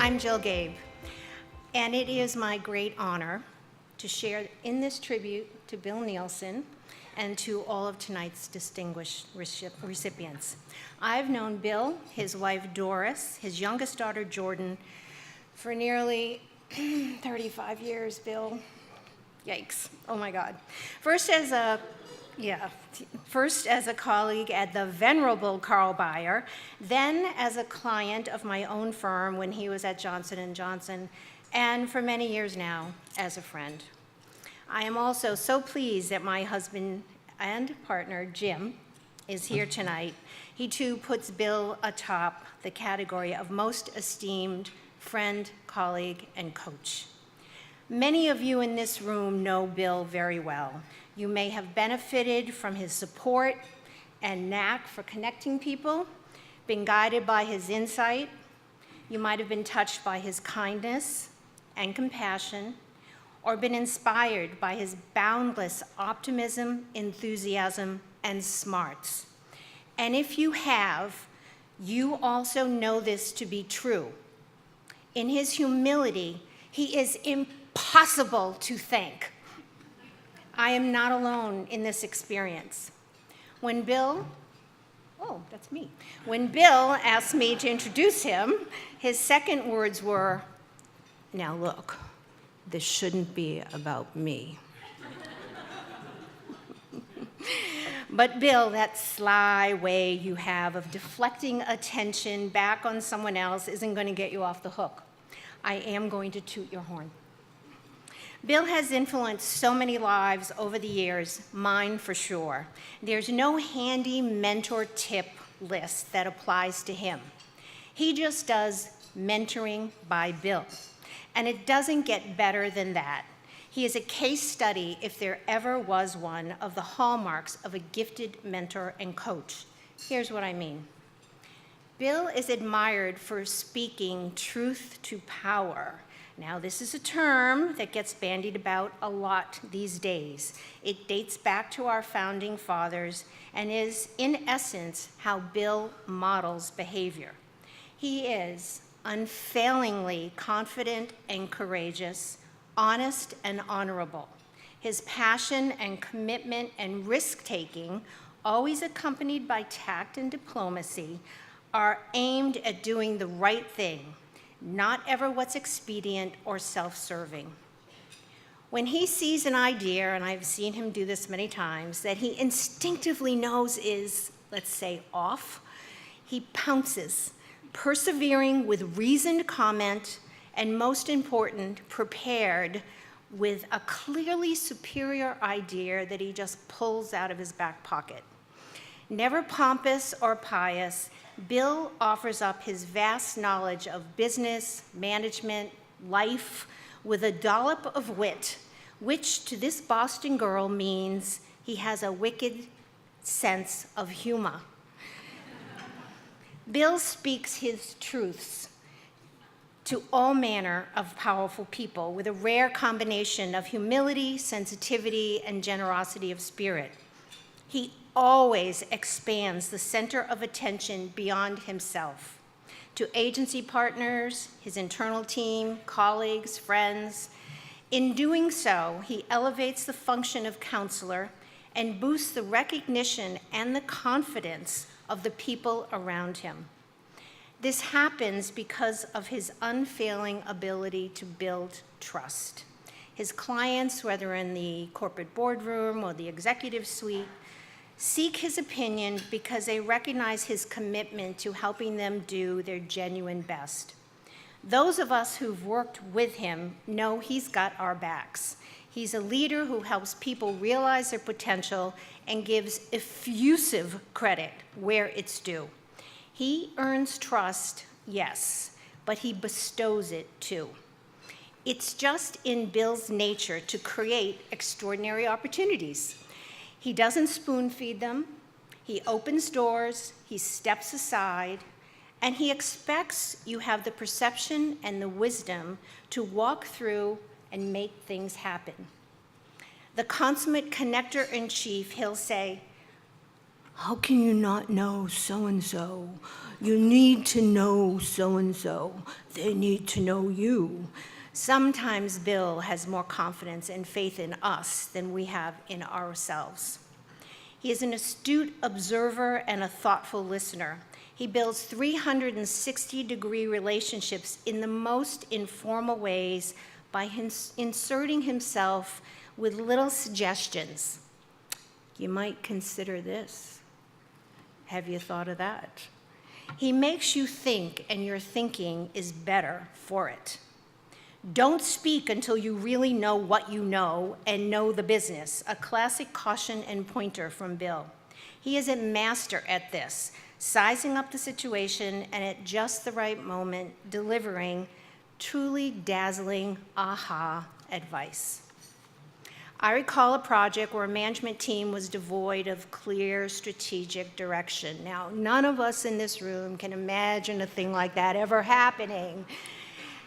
I'm Jill Gabbe, and it is my great honor to share in this tribute to Bill Nielsen and to all of tonight's distinguished recipients. I've known Bill, his wife Doris, his youngest daughter Jordan, for nearly 35 years, Bill. Yikes, oh my God. First as a colleague at the venerable Carl Bayer, then as a client of my own firm when he was at Johnson & Johnson, and for many years now as a friend. I am also so pleased that my husband and partner, Jim, is here tonight. He too puts Bill atop the category of most esteemed friend, colleague, and coach. Many of you in this room know Bill very well. You may have benefited from his support and knack for connecting people, been guided by his insight. You might have been touched by his kindness and compassion, or been inspired by his boundless optimism, enthusiasm, and smarts. And if you have, you also know this to be true. In his humility, he is impossible to thank. I am not alone in this experience. When Bill asked me to introduce him, his second words were, "Now look, this shouldn't be about me." But Bill, that sly way you have of deflecting attention back on someone else isn't going to get you off the hook. I am going to toot your horn. Bill has influenced so many lives over the years, mine for sure. There's no handy mentor tip list that applies to him. He just does mentoring by Bill, and it doesn't get better than that. He is a case study, if there ever was one, of the hallmarks of a gifted mentor and coach. Here's what I mean. Bill is admired for speaking truth to power. Now, this is a term that gets bandied about a lot these days. It dates back to our founding fathers and is, in essence, how Bill models behavior. He is unfailingly confident and courageous, honest and honorable. His passion and commitment and risk-taking, always accompanied by tact and diplomacy, are aimed at doing the right thing, not ever what's expedient or self-serving. When he sees an idea, and I've seen him do this many times, that he instinctively knows is, let's say, off, he pounces, persevering with reasoned comment, and most important, prepared with a clearly superior idea that he just pulls out of his back pocket. Never pompous or pious, Bill offers up his vast knowledge of business, management, life, with a dollop of wit, which to this Boston girl means he has a wicked sense of humor. Bill speaks his truths to all manner of powerful people with a rare combination of humility, sensitivity, and generosity of spirit. He always expands the center of attention beyond himself to agency partners, his internal team, colleagues, friends. In doing so, he elevates the function of counselor and boosts the recognition and the confidence of the people around him. This happens because of his unfailing ability to build trust. His clients, whether in the corporate boardroom or the executive suite, seek his opinion because they recognize his commitment to helping them do their genuine best. Those of us who've worked with him know he's got our backs. He's a leader who helps people realize their potential and gives effusive credit where it's due. He earns trust, yes, but he bestows it too. It's just in Bill's nature to create extraordinary opportunities. He doesn't spoon feed them, he opens doors, he steps aside, and he expects you have the perception and the wisdom to walk through and make things happen. The consummate connector-in-chief, he'll say, "How can you not know so-and-so? You need to know so-and-so. They need to know you. Sometimes Bill has more confidence and faith in us than we have in ourselves. He is an astute observer and a thoughtful listener. He builds 360-degree relationships in the most informal ways by inserting himself with little suggestions. You might consider this. Have you thought of that? He makes you think, and your thinking is better for it. Don't speak until you really know what you know and know the business, a classic caution and pointer from Bill. He is a master at this, sizing up the situation and at just the right moment, delivering truly dazzling aha advice. I recall a project where a management team was devoid of clear strategic direction. Now, none of us in this room can imagine a thing like that ever happening.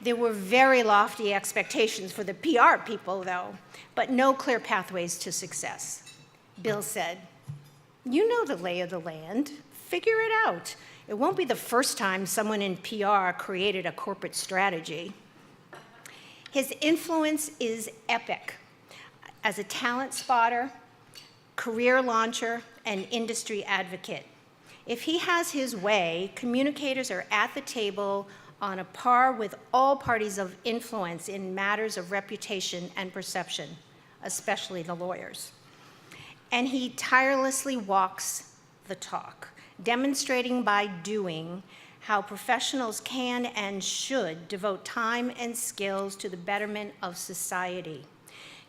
There were very lofty expectations for the PR people, though, but no clear pathways to success. Bill said, "You know the lay of the land. Figure it out. It won't be the first time someone in PR created a corporate strategy." His influence is epic. As a talent spotter, career launcher, and industry advocate. If he has his way, communicators are at the table on a par with all parties of influence in matters of reputation and perception, especially the lawyers. And he tirelessly walks the talk, demonstrating by doing how professionals can and should devote time and skills to the betterment of society.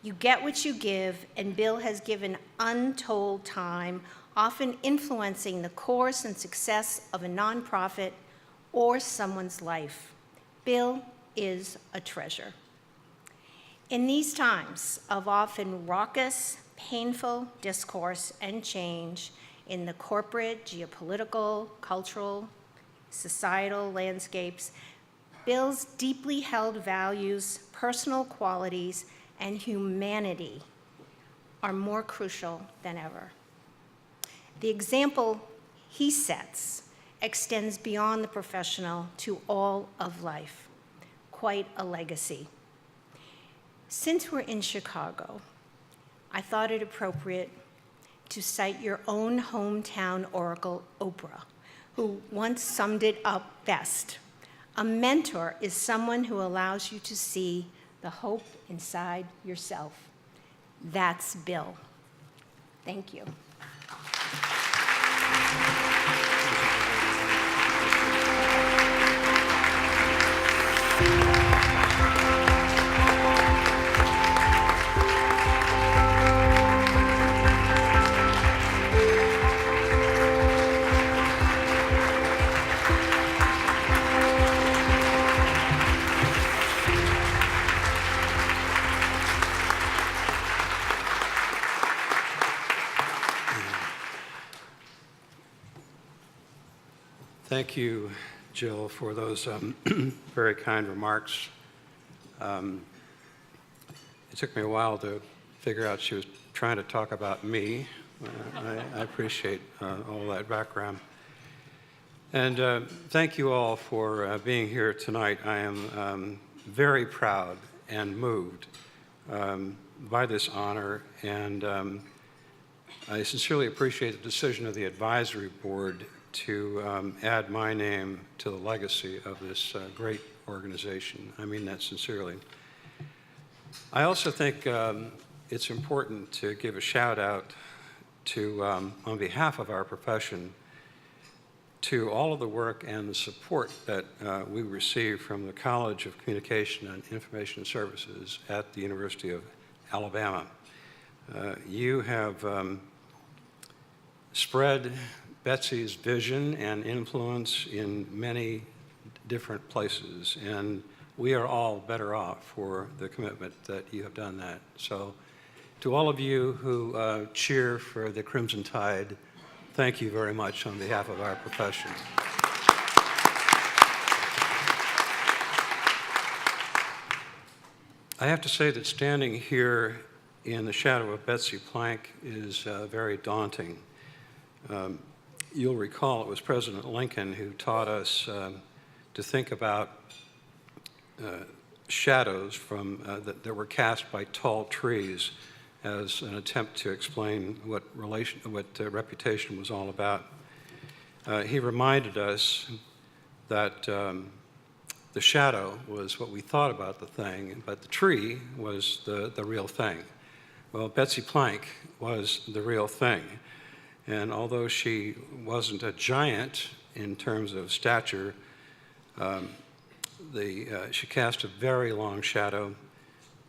You get what you give, and Bill has given untold time, often influencing the course and success of a nonprofit or someone's life. Bill is a treasure. In these times of often raucous, painful discourse and change in the corporate, geopolitical, cultural, societal landscapes, Bill's deeply held values, personal qualities, and humanity are more crucial than ever. The example he sets extends beyond the professional to all of life. Quite a legacy. Since we're in Chicago, I thought it appropriate to cite your own hometown oracle, Oprah, who once summed it up best. A mentor is someone who allows you to see the hope inside yourself. That's Bill. Thank you. Thank you, Jill, for those very kind remarks. It took me a while to figure out she was trying to talk about me. I appreciate all that background. And thank you all for being here tonight. I am very proud and moved by this honor, and I sincerely appreciate the decision of the advisory board to add my name to the legacy of this great organization. I mean that sincerely. I also think it's important to give a shout out to, on behalf of our profession, to all of the work and the support that we receive from the College of Communication and Information Services at the University of Alabama. You have spread Betsy's vision and influence in many different places, and we are all better off for the commitment that you have done that. So to all of you who cheer for the Crimson Tide, thank you very much on behalf of our profession. I have to say that standing here in the shadow of Betsy Plank is very daunting. you'll recall it was President Lincoln who taught us to think about shadows that were cast by tall trees as an attempt to explain what reputation was all about. He reminded us that the shadow was what we thought about the thing, but the tree was the real thing. Well, Betsy Plank was the real thing. And although she wasn't a giant in terms of stature, she cast a very long shadow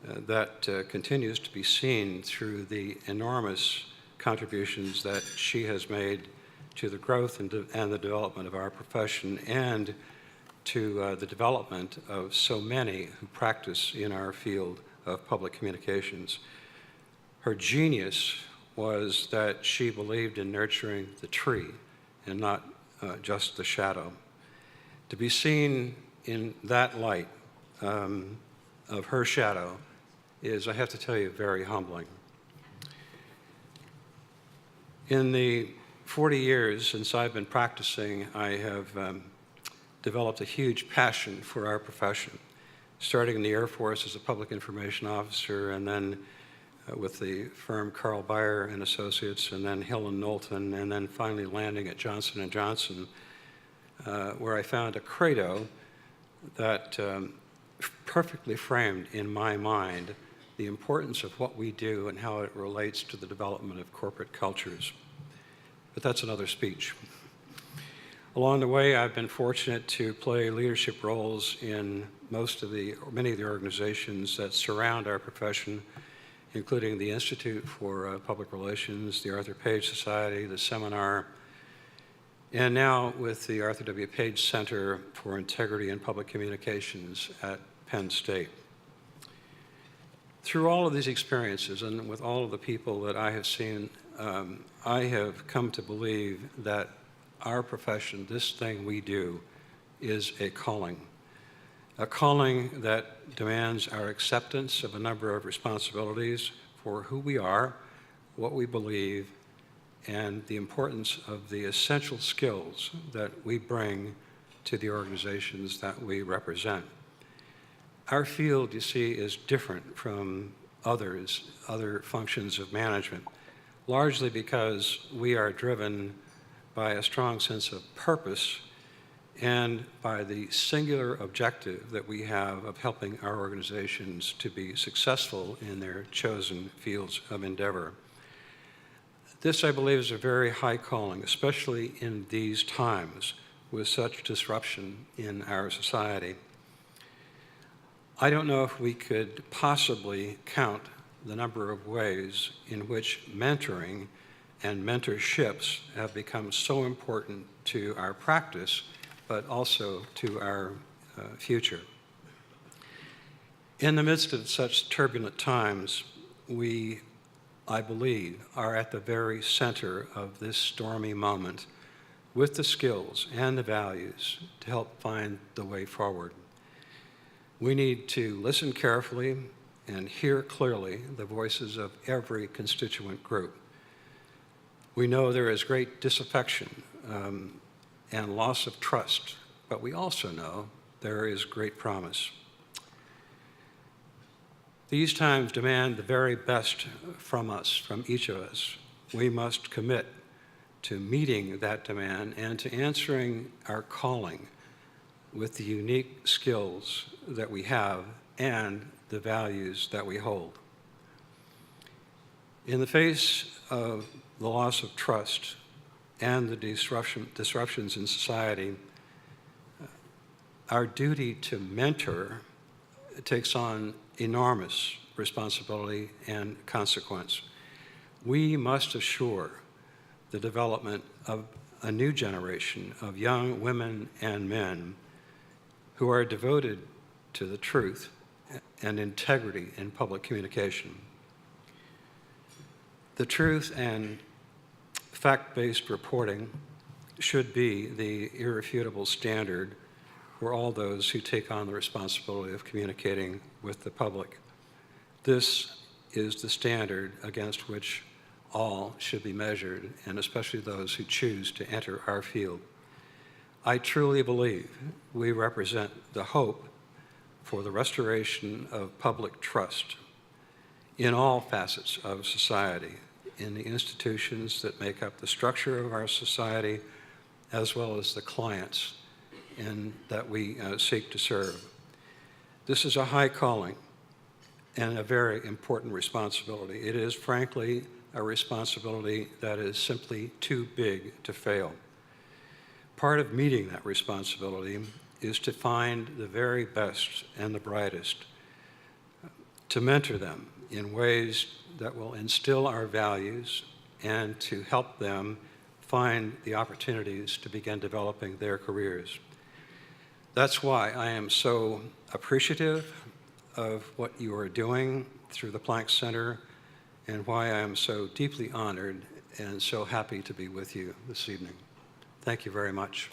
that continues to be seen through the enormous contributions that she has made to the growth and the development of our profession, and to the development of so many who practice in our field of public communications. Her genius was that she believed in nurturing the tree and not just the shadow. To be seen in that light of her shadow is, I have to tell you, very humbling. In the 40 years since I've been practicing, I have developed a huge passion for our profession, starting in the Air Force as a public information officer, and then with the firm Carl Bayer and Associates, and then Hill and Knowlton, and then finally landing at Johnson & Johnson, where I found a credo that perfectly framed in my mind the importance of what we do and how it relates to the development of corporate cultures. But that's another speech. Along the way, I've been fortunate to play leadership roles in many of the organizations that surround our profession, including the Institute for Public Relations, the Arthur Page Society, the Seminar, and now with the Arthur W. Page Center for Integrity in Public Communications at Penn State. Through all of these experiences and with all of the people that I have seen, I have come to believe that our profession, this thing we do, is a calling that demands our acceptance of a number of responsibilities for who we are, what we believe, and the importance of the essential skills that we bring to the organizations that we represent. Our field, you see, is different from other functions of management, largely because we are driven by a strong sense of purpose and by the singular objective that we have of helping our organizations to be successful in their chosen fields of endeavor. This, I believe, is a very high calling, especially in these times with such disruption in our society. I don't know if we could possibly count the number of ways in which mentoring and mentorships have become so important to our practice, but also to our future. In the midst of such turbulent times, we, I believe, are at the very center of this stormy moment with the skills and the values to help find the way forward. We need to listen carefully and hear clearly the voices of every constituent group. We know there is great disaffection and loss of trust, but we also know there is great promise. These times demand the very best from us, from each of us. We must commit to meeting that demand and to answering our calling with the unique skills that we have and the values that we hold. In the face of the loss of trust and the disruptions in society, our duty to mentor takes on enormous responsibility and consequence. We must assure the development of a new generation of young women and men who are devoted to the truth and integrity in public communication. The truth and fact-based reporting should be the irrefutable standard for all those who take on the responsibility of communicating with the public. This is the standard against which all should be measured, and especially those who choose to enter our field. I truly believe we represent the hope for the restoration of public trust in all facets of society, in the institutions that make up the structure of our society, as well as the clients that we seek to serve. This is a high calling and a very important responsibility. It is, frankly, a responsibility that is simply too big to fail. Part of meeting that responsibility is to find the very best and the brightest, to mentor them in ways that will instill our values and to help them find the opportunities to begin developing their careers. That's why I am so appreciative of what you are doing through the Planck Center and why I am so deeply honored and so happy to be with you this evening. Thank you very much.